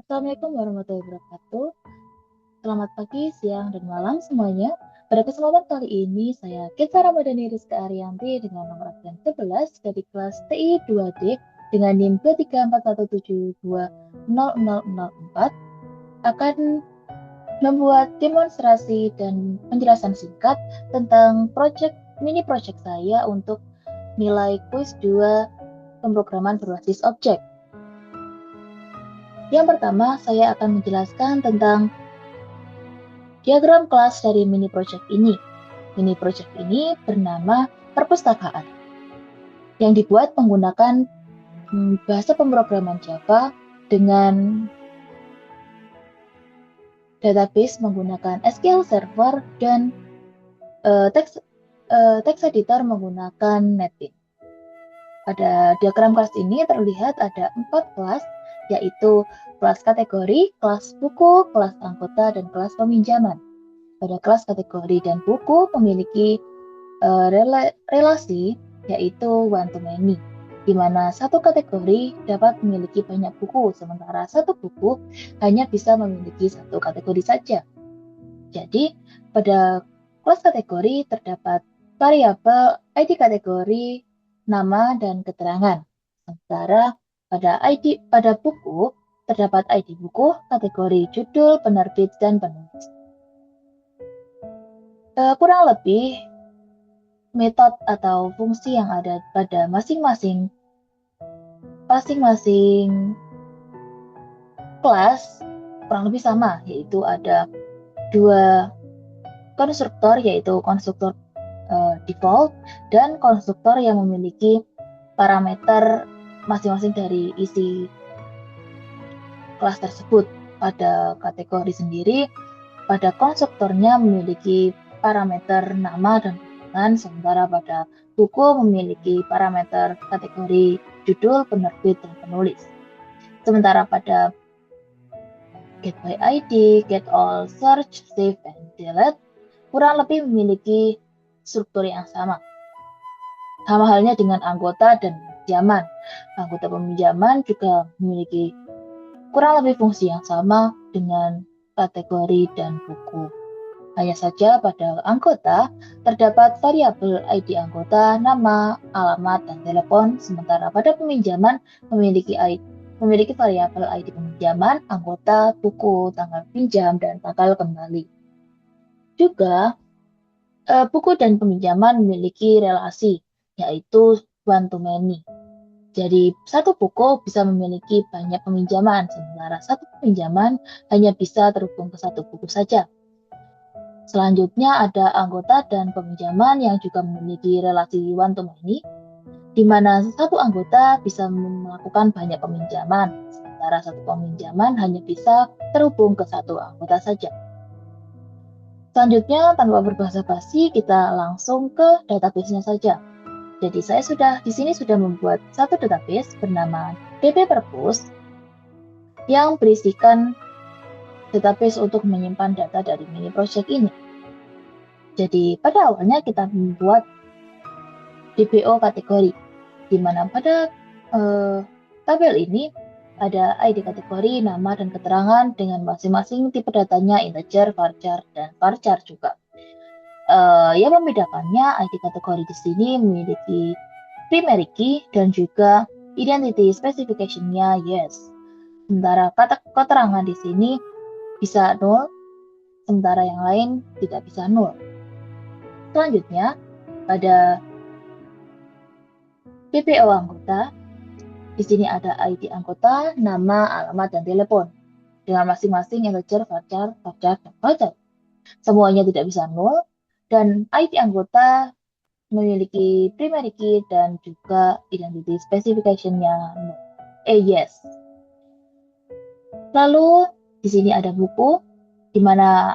Assalamualaikum warahmatullahi wabarakatuh. Selamat pagi, siang, dan malam semuanya. Pada kesempatan kali ini, saya Kitsa Ramadhani Rizka Ariyanti dengan nomor absen 11 dari kelas TI 2D dengan NIM 23417220004 akan membuat demonstrasi dan penjelasan singkat tentang mini project saya untuk nilai kuis 2 pemrograman berbasis objek. Yang pertama, saya akan menjelaskan tentang diagram kelas dari mini project ini. Mini project ini bernama perpustakaan yang dibuat menggunakan bahasa pemrograman Java dengan database menggunakan SQL Server dan text editor menggunakan NetBeans. Pada diagram kelas ini terlihat ada 4 kelas, yaitu kelas kategori, kelas buku, kelas anggota, dan kelas peminjaman. Pada kelas kategori dan buku memiliki relasi, yaitu one to many, di mana satu kategori dapat memiliki banyak buku, sementara satu buku hanya bisa memiliki satu kategori saja. Jadi, pada kelas kategori terdapat variabel ID kategori, nama, dan keterangan. Sementara pada buku terdapat ID buku, kategori judul, penerbit, dan penulis. Kurang lebih metode atau fungsi yang ada pada masing-masing kelas kurang lebih sama, yaitu ada 2 konstruktor, yaitu konstruktor default dan konstruktor yang memiliki parameter masing-masing dari isi kelas tersebut. Pada kategori sendiri, pada konstruktornya memiliki parameter nama dan keterangan, sementara pada buku memiliki parameter kategori judul, penerbit, dan penulis. Sementara pada get by ID, get all, search, save, and delete kurang lebih memiliki struktur yang sama. Sama halnya dengan anggota dan peminjaman. Anggota peminjaman juga memiliki kurang lebih fungsi yang sama dengan kategori dan buku. Hanya saja pada anggota terdapat variabel ID anggota, nama, alamat, dan telepon, sementara pada peminjaman memiliki variabel ID peminjaman, anggota, buku, tanggal pinjam, dan tanggal kembali. Juga, buku dan peminjaman memiliki relasi, yaitu one to many. Jadi, satu buku bisa memiliki banyak peminjaman, sementara satu peminjaman hanya bisa terhubung ke satu buku saja. Selanjutnya ada anggota dan peminjaman yang juga memiliki relasi one to many, di mana satu anggota bisa melakukan banyak peminjaman, sementara satu peminjaman hanya bisa terhubung ke satu anggota saja. Selanjutnya, tanpa berbasa-basi, kita langsung ke database-nya saja. Jadi saya di sini sudah membuat satu database bernama dbperpus yang berisikan database untuk menyimpan data dari mini project ini. Jadi pada awalnya kita membuat DBO kategori, di mana pada tabel ini ada ID kategori, nama, dan keterangan dengan masing-masing tipe datanya integer, varchar, dan varchar juga. Yang membedakannya, ID kategori di sini memiliki primary key dan juga identity specification-nya yes. Sementara keterangan di sini bisa 0, sementara yang lain tidak bisa 0. Selanjutnya, pada DBO anggota, di sini ada ID anggota, nama, alamat, dan telepon dengan masing-masing integer, varchar, dan varchar. Semuanya tidak bisa 0, dan ID anggota memiliki primary key dan juga identity specification-nya yes. Lalu di sini ada buku, di mana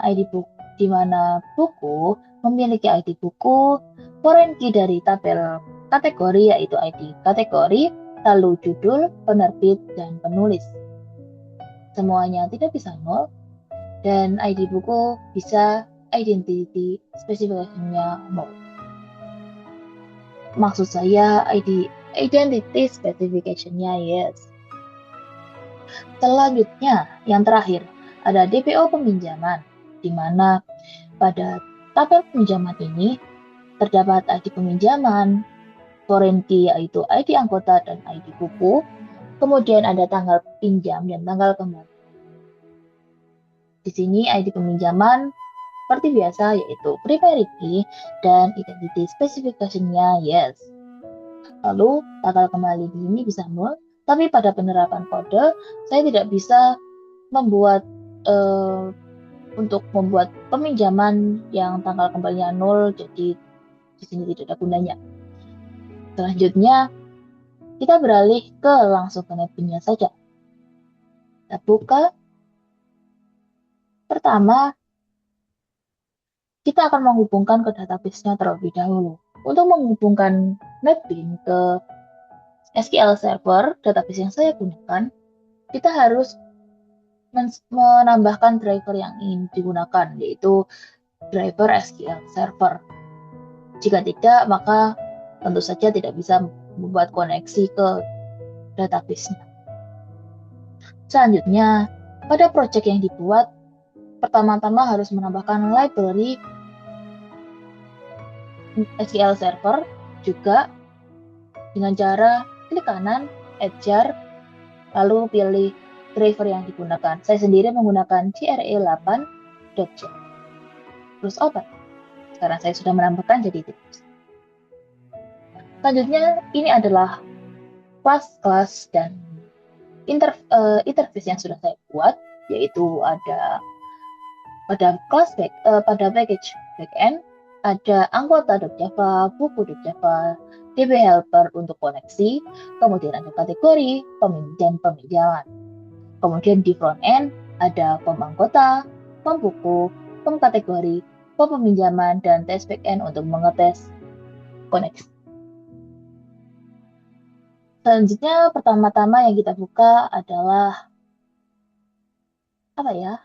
buku memiliki ID buku, foreign key dari tabel kategori yaitu ID kategori, lalu judul, penerbit, dan penulis. Semuanya tidak bisa 0, dan ID buku bisa identity specification-nya 0. Maksud saya identity specification-nya yes. Selanjutnya, yang terakhir, ada DPO peminjaman, di mana pada tabel peminjaman ini terdapat ID peminjaman, foreign key yaitu ID anggota dan ID buku, kemudian ada tanggal pinjam dan tanggal kembali. Di sini ID peminjaman seperti biasa yaitu primary key dan identity specification-nya yes. Lalu tanggal kembali di sini bisa 0, tapi pada penerapan kode saya tidak bisa membuat untuk membuat peminjaman yang tanggal kembalinya 0, jadi di sini tidak ada gunanya. Selanjutnya kita beralih ke langsung ke mapping-nya saja. Kita buka. Pertama, kita akan menghubungkan ke database-nya terlebih dahulu. Untuk menghubungkan mapping ke SQL Server, database yang saya gunakan, kita harus menambahkan driver yang ingin digunakan, yaitu driver SQL Server. Jika tidak, maka tentu saja tidak bisa membuat koneksi ke database-nya. Selanjutnya, pada project yang dibuat, pertama-tama harus menambahkan library SQL Server juga dengan cara klik kanan, add jar, lalu pilih driver yang digunakan. Saya sendiri menggunakan CRE8.jar. Terus open. Sekarang saya sudah menambahkan jadi tips. Selanjutnya, ini adalah kelas-kelas dan interface yang sudah saya buat, yaitu ada pada package backend ada anggota.java, buku.java, DB helper untuk koneksi, kemudian ada kategori, dan peminjaman. Kemudian di front end ada form anggota, form buku, form kategori, form peminjaman, dan tes backend untuk mengetes koneksi. Selanjutnya, pertama-tama yang kita buka adalah apa ya?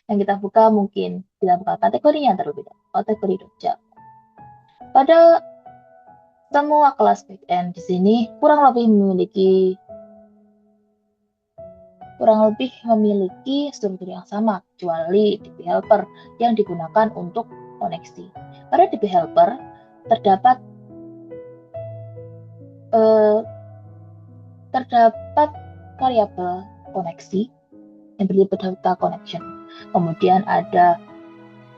Yang kita buka mungkin kita buka kategorinya terlebih dahulu, kategori.java. Pada semua kelas backend di sini kurang lebih memiliki struktur yang sama, kecuali DB helper yang digunakan untuk koneksi. Pada DB helper terdapat variabel koneksi yang berdiri data connection. Kemudian ada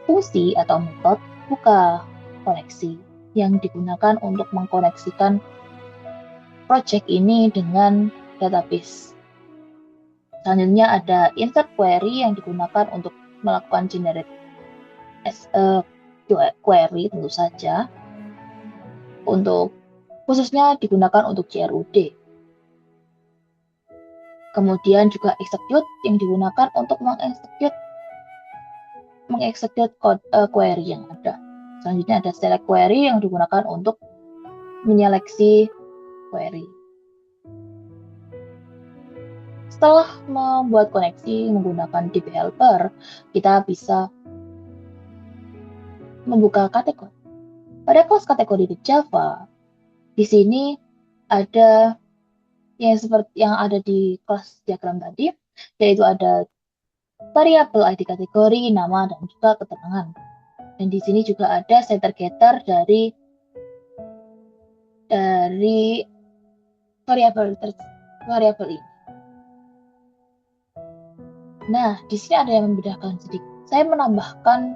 fungsi atau metode buka koneksi yang digunakan untuk mengkoneksikan project ini dengan database. Selanjutnya ada insert query yang digunakan untuk melakukan generate query tentu saja. Untuk khususnya digunakan untuk CRUD. Kemudian juga execute yang digunakan untuk mengexecute query yang ada. Selanjutnya ada select query yang digunakan untuk menyeleksi query. Setelah membuat koneksi menggunakan DB helper, kita bisa membuka kategori. Pada kelas kategori di Java, di sini ada yang seperti yang ada di kelas diagram tadi, yaitu ada variabel ID kategori, nama, dan juga keterangan. Dan di sini juga ada setter getter dari variabel ini. Nah, di sini ada yang membedakan sedikit. Saya menambahkan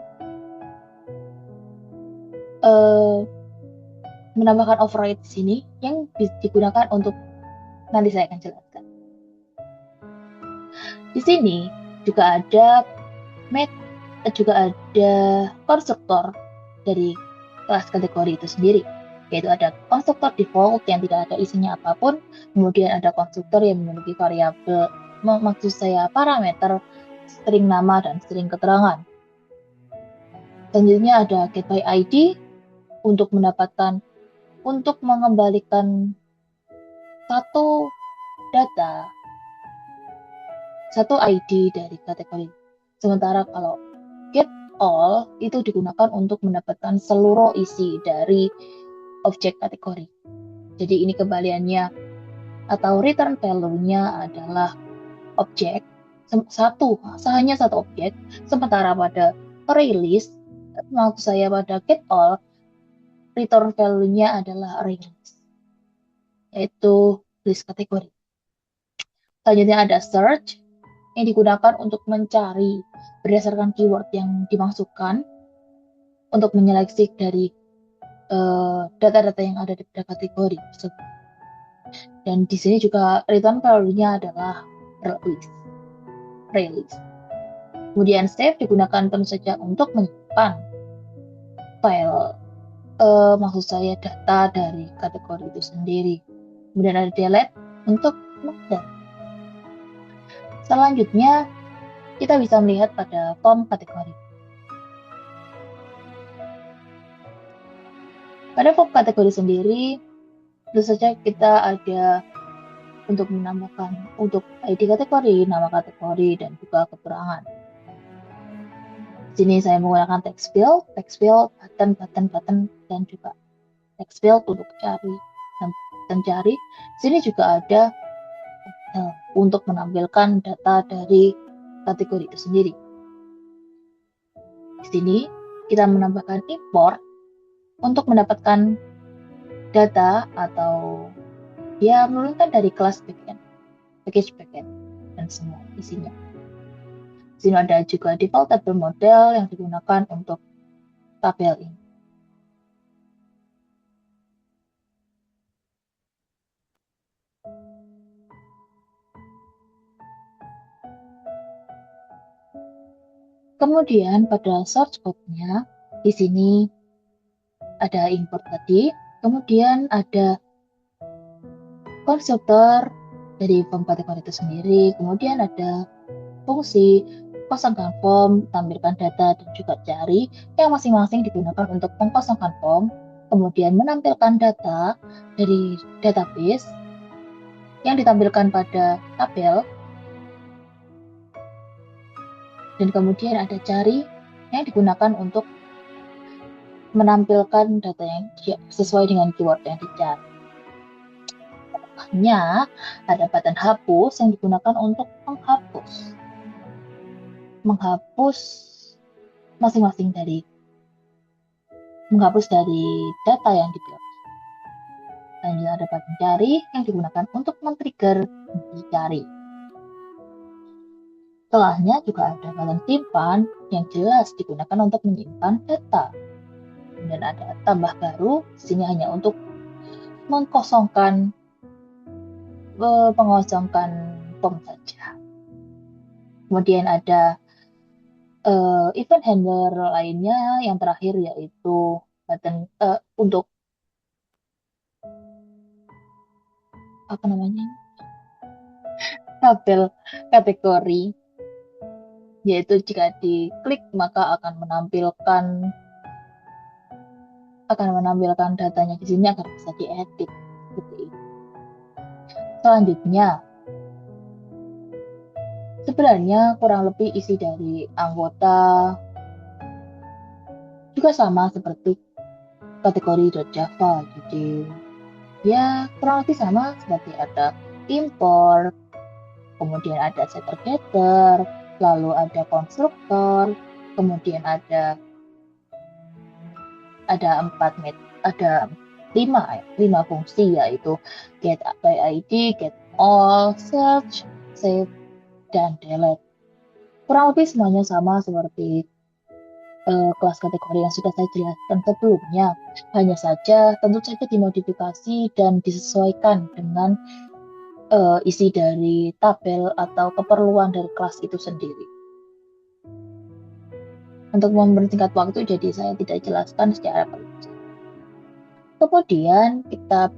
override di sini yang digunakan untuk nanti saya akan jelaskan. Di sini juga ada konstruktor dari kelas kategori itu sendiri, yaitu ada konstruktor default yang tidak ada isinya apapun, kemudian ada konstruktor yang memiliki variabel, maksud saya parameter, string nama dan string keterangan. Selanjutnya ada get by ID untuk mengembalikan satu ID dari kategori. Sementara kalau get all itu digunakan untuk mendapatkan seluruh isi dari objek kategori. Jadi ini kembaliannya atau return value-nya adalah objek, hanya satu objek, sementara pada ArrayList, maksud saya pada getAll, return value-nya adalah ArrayList, yaitu list kategori. Selanjutnya ada search, yang digunakan untuk mencari berdasarkan keyword yang dimasukkan untuk menyeleksi dari data-data yang ada di kategori tersebut. Dan di sini juga return value-nya adalah ArrayList. Kemudian save digunakan tentu saja untuk menyimpan file, maksud saya data dari kategori itu sendiri. Kemudian ada delete untuk menghilangkan. Selanjutnya, kita bisa melihat pada form kategori. Pada form kategori sendiri, tentu saja kita ada untuk menambahkan untuk ID kategori, nama kategori, dan juga keterangan. Di sini saya menggunakan text field, button, dan juga text field untuk cari dan cari. Di sini juga ada untuk menampilkan data dari kategori itu sendiri. Di sini kita menambahkan import untuk mendapatkan data atau dia menurunkan dari kelas backend, package backend, dan semua isinya. Di sini ada juga default table model yang digunakan untuk tabel ini. Kemudian pada source code-nya, di sini ada import tadi, kemudian ada konstruktor dari form kategori itu sendiri, kemudian ada fungsi kosongkan form, tampilkan data, dan juga cari yang masing-masing digunakan untuk mengkosongkan form, kemudian menampilkan data dari database yang ditampilkan pada tabel, dan kemudian ada cari yang digunakan untuk menampilkan data yang sesuai dengan keyword yang dicari. Hanya ada button hapus yang digunakan untuk menghapus masing-masing dari data yang dipilih. Lanjut ada button cari yang digunakan untuk men-trigger dicari. Setelahnya juga ada button simpan yang jelas digunakan untuk menyimpan data. Dan ada tambah baru, di sini hanya untuk mengosongkan form saja. Kemudian ada event handler lainnya yang terakhir yaitu button untuk tabel kategori, yaitu jika diklik maka akan menampilkan datanya di sini agar bisa diedit seperti ini. Selanjutnya, sebenarnya kurang lebih isi dari anggota juga sama seperti kategori .java. Jadi ya kurang lebih sama, seperti ada import, kemudian ada setter getter, lalu ada konstruktor, kemudian ada 5 fungsi, yaitu get by ID, get all, search, save, dan delete. Kurang lebih semuanya sama seperti kelas kategori yang sudah saya jelaskan sebelumnya. Hanya saja tentu saja dimodifikasi dan disesuaikan dengan isi dari tabel atau keperluan dari kelas itu sendiri. Untuk mempersingkat waktu, jadi saya tidak jelaskan secara perincian. Kemudian kita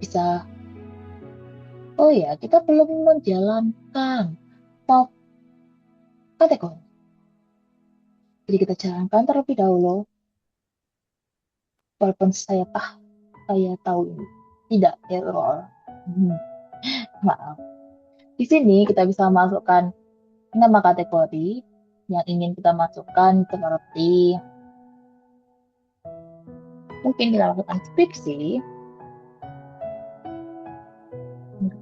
belum menjalankan pop kategori. Jadi kita jalankan terlebih dahulu. Walaupun saya tahu ini tidak error. Maaf. Di sini kita bisa masukkan nama kategori yang ingin kita masukkan, seperti mungkin kita lakukan deskripsi,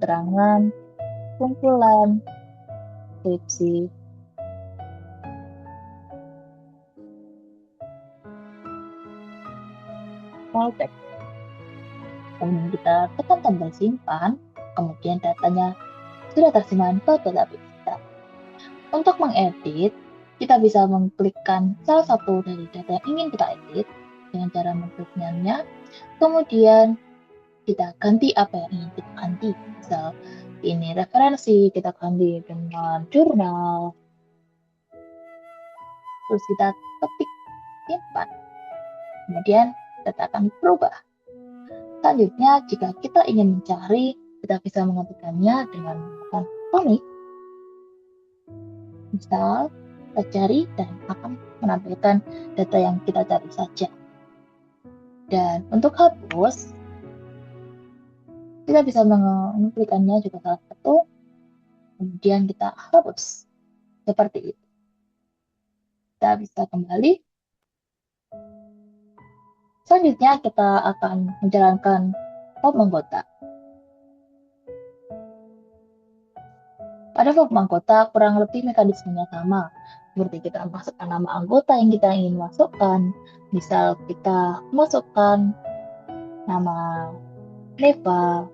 keterangan, kumpulan, deskripsi. Small text. Kemudian kita tekan tombol simpan, kemudian datanya sudah tersimpan ke database kita. Untuk mengedit, kita bisa mengklikkan salah satu dari data yang ingin kita edit dengan cara mengkliknya. Kemudian kita ganti apa yang ingin kita ganti. Misal ini referensi, kita ganti dengan jurnal. Terus kita ketik simpan. Kemudian data akan berubah. Selanjutnya, jika kita ingin mencari, kita bisa mengetikkannya dengan menggunakan komik. Misal, kita cari dan akan menampilkan data yang kita cari saja. Dan untuk hapus, kita bisa mengklikkannya juga salah satu, kemudian kita hapus. Seperti itu. Kita bisa kembali. Selanjutnya, kita akan menjalankan form anggota. Pada form anggota, kurang lebih mekanismenya sama. Seperti kita masukkan nama anggota yang kita ingin masukkan. Misal kita masukkan nama Neva,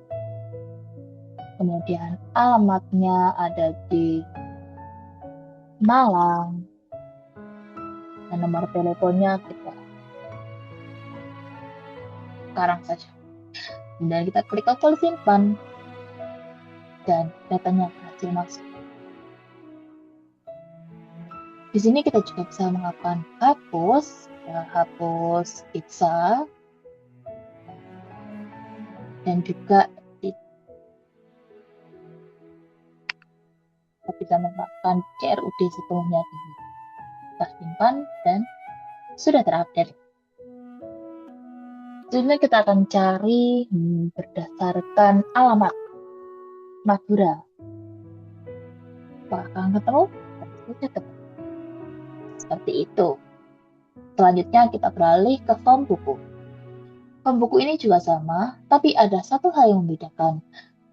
kemudian alamatnya ada di Malang, dan nomor teleponnya kita sekarang saja. Dan kita klik tombol simpan, dan datanya berhasil masuk. Di sini kita juga bisa melakukan hapus, hapus pizza, dan juga kita bisa melakukan CRUD sebelumnya. Kita simpan dan sudah terupdate. Selanjutnya kita akan cari berdasarkan alamat Madura. Apakah akan ketemu? Seperti itu. Selanjutnya kita beralih ke form buku. Form buku ini juga sama, tapi ada satu hal yang membedakan.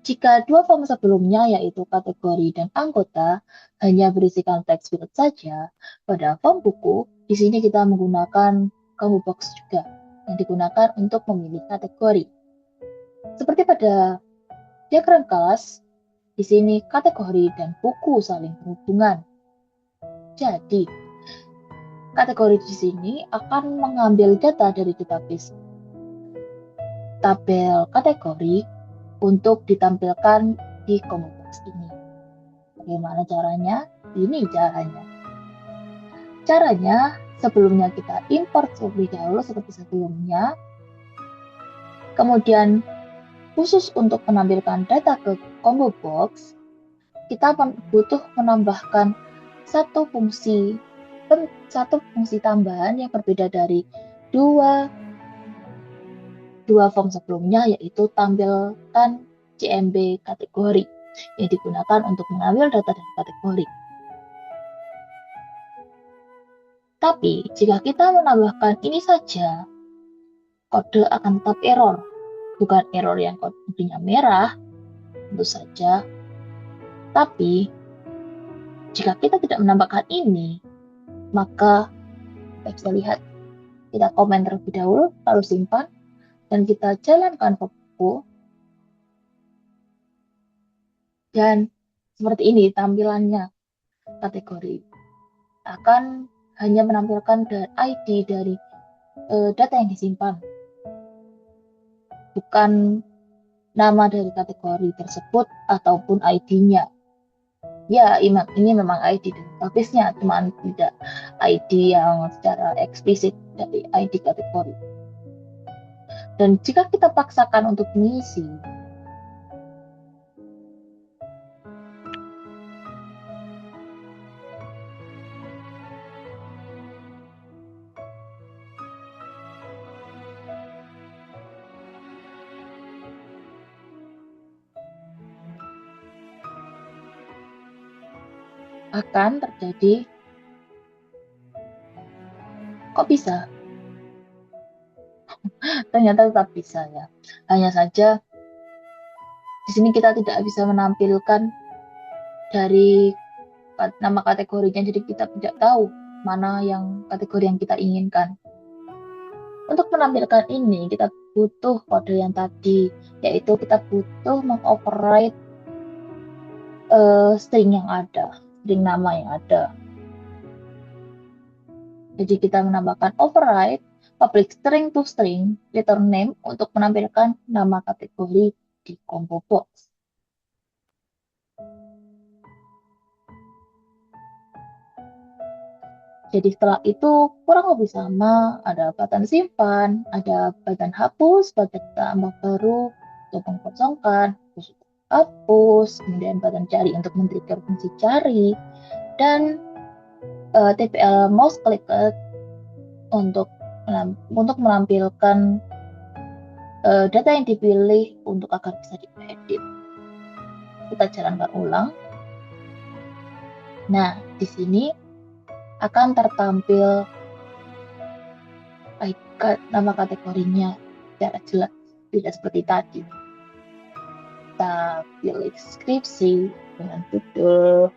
Jika dua form sebelumnya, yaitu kategori dan anggota, hanya berisikan teks field saja, pada form buku, di sini kita menggunakan combo box juga, yang digunakan untuk memilih kategori. Seperti pada diagram kelas, di sini kategori dan buku saling berhubungan. Jadi, kategori di sini akan mengambil data dari database tabel kategori untuk ditampilkan di combo box ini. Bagaimana caranya? Ini caranya. Caranya, sebelumnya kita import terlebih dahulu seperti sebelumnya. Kemudian, khusus untuk menampilkan data ke combo box, kita butuh menambahkan satu fungsi tambahan yang berbeda dari dua form sebelumnya, yaitu tampilkan CMB kategori yang digunakan untuk mengambil data dari kategori. Tapi jika kita menambahkan ini saja, kode akan tetap error. Bukan error yang kodenya merah, tentu saja. Tapi jika kita tidak menambahkan ini, maka kita bisa lihat, kita komen terlebih dahulu, lalu simpan, dan kita jalankan buku. Dan seperti ini tampilannya. Kategori akan hanya menampilkan ID dari data yang disimpan, bukan nama dari kategori tersebut ataupun ID-nya. Ya, ini memang ID dari database-nya, cuma tidak ID yang secara eksplisit dari ID kategori. Dan jika kita paksakan untuk mengisi, akan terjadi, kok bisa? Ternyata tetap bisa ya. Hanya saja di sini kita tidak bisa menampilkan dari nama kategorinya, jadi kita tidak tahu mana yang kategori yang kita inginkan. Untuk menampilkan ini, kita butuh kode yang tadi, yaitu kita butuh mengoverride string yang ada, string nama yang ada. Jadi kita menambahkan override public string to string return name untuk menampilkan nama kategori di combo box. Jadi setelah itu kurang lebih sama, ada button simpan, ada button hapus, button tambah baru untuk mengkosongkan, terus hapus, kemudian button cari untuk men-trigger fungsi cari, dan TPL mouse clicker untuk menampilkan data yang dipilih untuk agar bisa diedit. Kita jalankan ulang. Nah, di sini akan tertampil nama kategorinya secara jelas, tidak seperti tadi. Kita pilih deskripsi dengan judul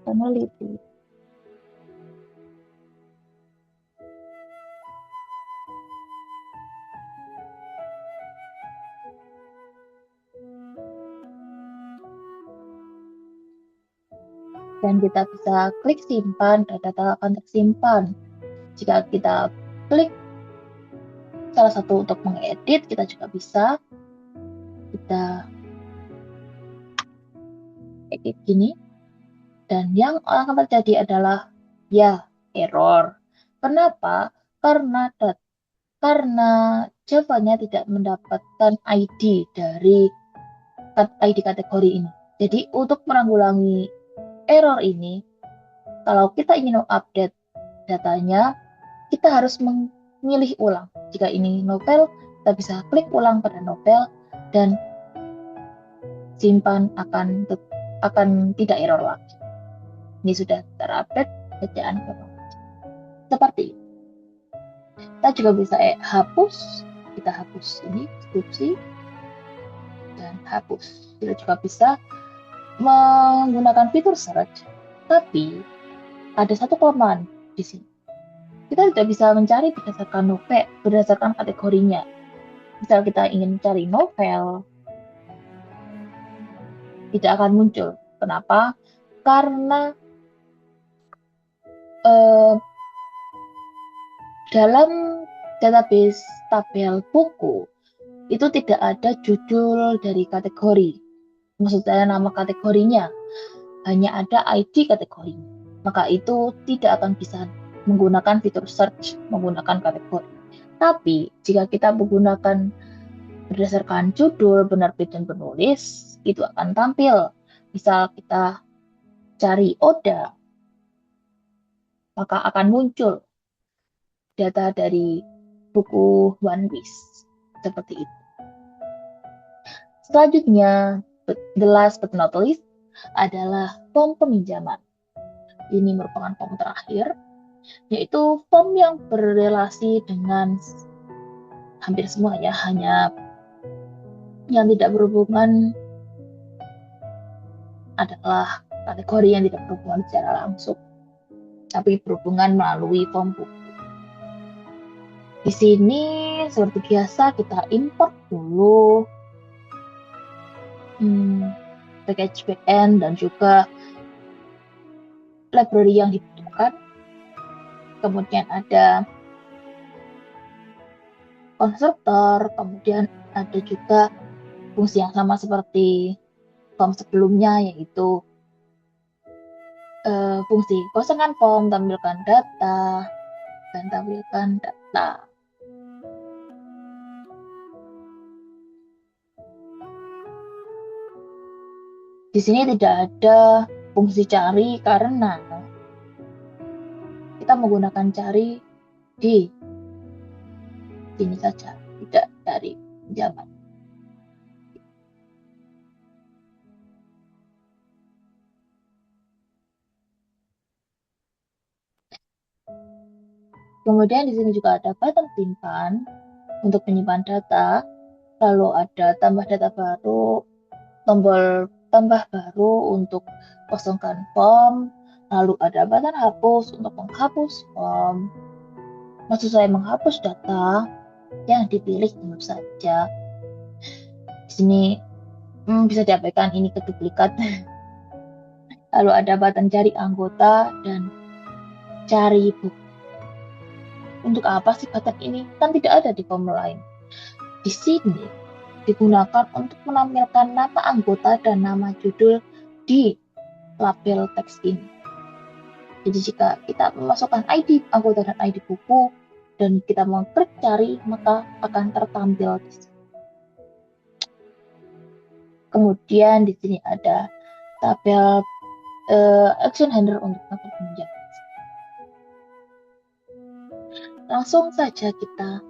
peneliti. Dan kita bisa klik simpan dan data akan tersimpan. Jika kita klik salah satu untuk mengedit, kita juga bisa kita edit gini, dan yang akan terjadi adalah ya error. Kenapa? Karena Java-nya tidak mendapatkan ID dari ID kategori ini. Jadi untuk menanggulangi error ini, kalau kita ingin mengupdate datanya, kita harus memilih ulang. Jika ini novel, kita bisa klik ulang pada novel dan simpan akan tidak error lagi. Ini sudah terupdate bacaan seperti itu. Kita juga bisa hapus, kita hapus ini deskripsi dan hapus. Kita juga bisa menggunakan fitur search, tapi ada satu kelemahan di sini. Kita tidak bisa mencari berdasarkan novel, berdasarkan kategorinya. Misal kita ingin mencari novel, tidak akan muncul. Kenapa? Karena dalam database tabel buku itu tidak ada judul dari kategori. Maksudnya nama kategorinya, hanya ada ID kategorinya. Maka itu tidak akan bisa menggunakan fitur search menggunakan kategori. Tapi jika kita menggunakan berdasarkan judul, penerbit, dan penulis, itu akan tampil. Misal kita cari Oda, maka akan muncul data dari buku One Piece. Seperti itu. Selanjutnya, the last but not least, adalah form peminjaman. Ini merupakan form terakhir, yaitu form yang berrelasi dengan hampir semua ya, hanya yang tidak berhubungan adalah kategori yang tidak berhubungan secara langsung, tapi berhubungan melalui form buku. Di sini seperti biasa kita import dulu package backend dan juga library yang dibutuhkan. Kemudian ada konstruktor, kemudian ada juga fungsi yang sama seperti form sebelumnya, yaitu fungsi kosongan form, tampilkan data, dan tampilkan data. Di sini tidak ada fungsi cari karena kita menggunakan cari di sini saja, tidak dari pinjaman. Kemudian di sini juga ada button simpan untuk menyimpan data, lalu ada tambah data baru, tombol tambah baru untuk kosongkan form, lalu ada button hapus untuk menghapus form. Maksud saya menghapus data yang dipilih tentu saja. Di sini bisa diabaikan ini ke duplikat. Lalu ada button cari anggota dan cari buku. Untuk apa sih button ini? Kan tidak ada di form lain. Di sini digunakan untuk menampilkan nama anggota dan nama judul di label teks ini. Jadi jika kita memasukkan ID anggota dan ID buku dan kita mau klik cari, maka akan tertampil di sini. Kemudian di sini ada tabel action handler untuk tabel pinjam. Langsung saja kita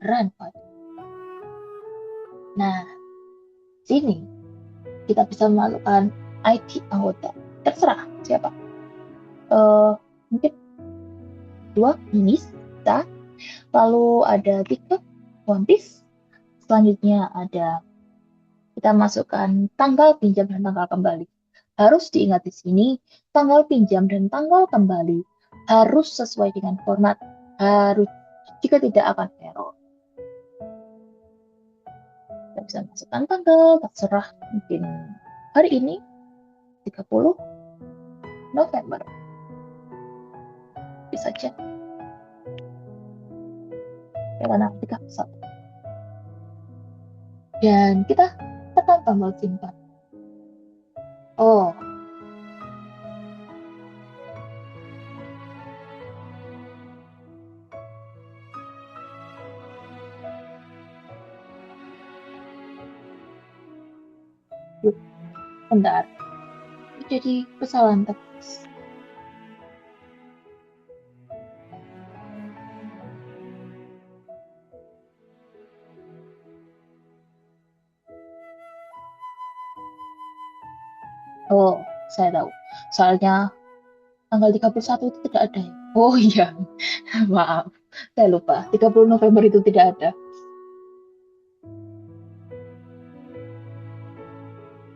run file. Nah, sini kita bisa memasukkan ID anggota. Terserah siapa. Mungkin 2 minis kita. Lalu ada 3 one piece. Selanjutnya ada kita masukkan tanggal pinjam dan tanggal kembali. Harus diingat di sini, tanggal pinjam dan tanggal kembali harus sesuai dengan format. Harus, jika tidak akan error. Kita bisa masukkan tanggal, terserah mungkin hari ini 30 November. Bisa saja. Karena 31. Dan kita tekan tombol simpan. Oh, bentar. Jadi kesalahan teks. Oh, saya tahu. Soalnya tanggal 31 itu tidak ada. Oh iya, maaf. Saya lupa. 30 November itu tidak ada.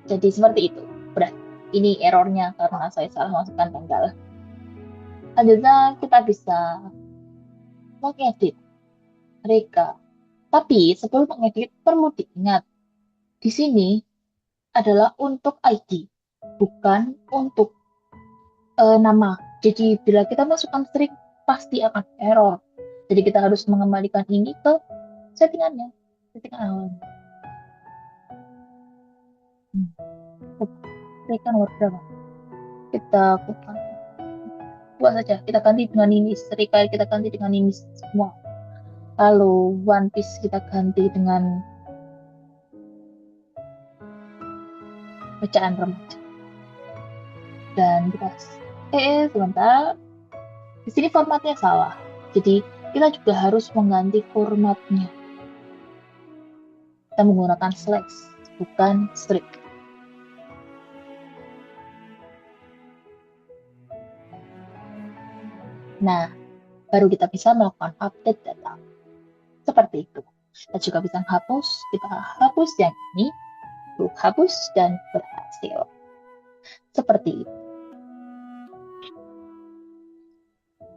Jadi seperti itu. Berarti ini errornya karena saya salah masukkan tanggal. Selanjutnya kita bisa mengedit mereka. Tapi sebelum mengedit perlu diingat. Di sini adalah untuk ID, bukan untuk nama. Jadi bila kita masukkan string pasti akan error. Jadi kita harus mengembalikan ini ke settingannya, settingan awalnya. Berikan nomor berapa? Kita buat saja. Kita ganti dengan ini. Serikali kita ganti dengan ini semua. Lalu One Piece kita ganti dengan bacaan remaja. Dan kita sebentar. Di sini formatnya salah. Jadi kita juga harus mengganti formatnya. Kita menggunakan slash, bukan strip. Nah, baru kita bisa melakukan update data. Seperti itu. Kita juga bisa hapus. Kita hapus yang ini. Hapus dan berhasil. Seperti itu.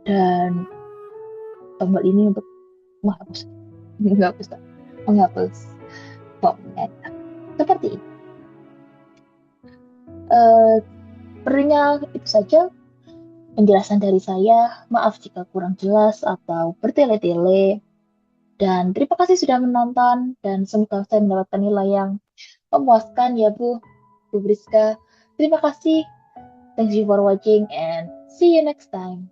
Dan tombol ini untuk menghapus. Menghapus formnya. Seperti itu. Sepertinya itu saja penjelasan dari saya. Maaf jika kurang jelas atau bertele-tele. Dan terima kasih sudah menonton. Dan semoga saya mendapatkan nilai yang memuaskan ya Bu Briska. Terima kasih. Thank you for watching and see you next time.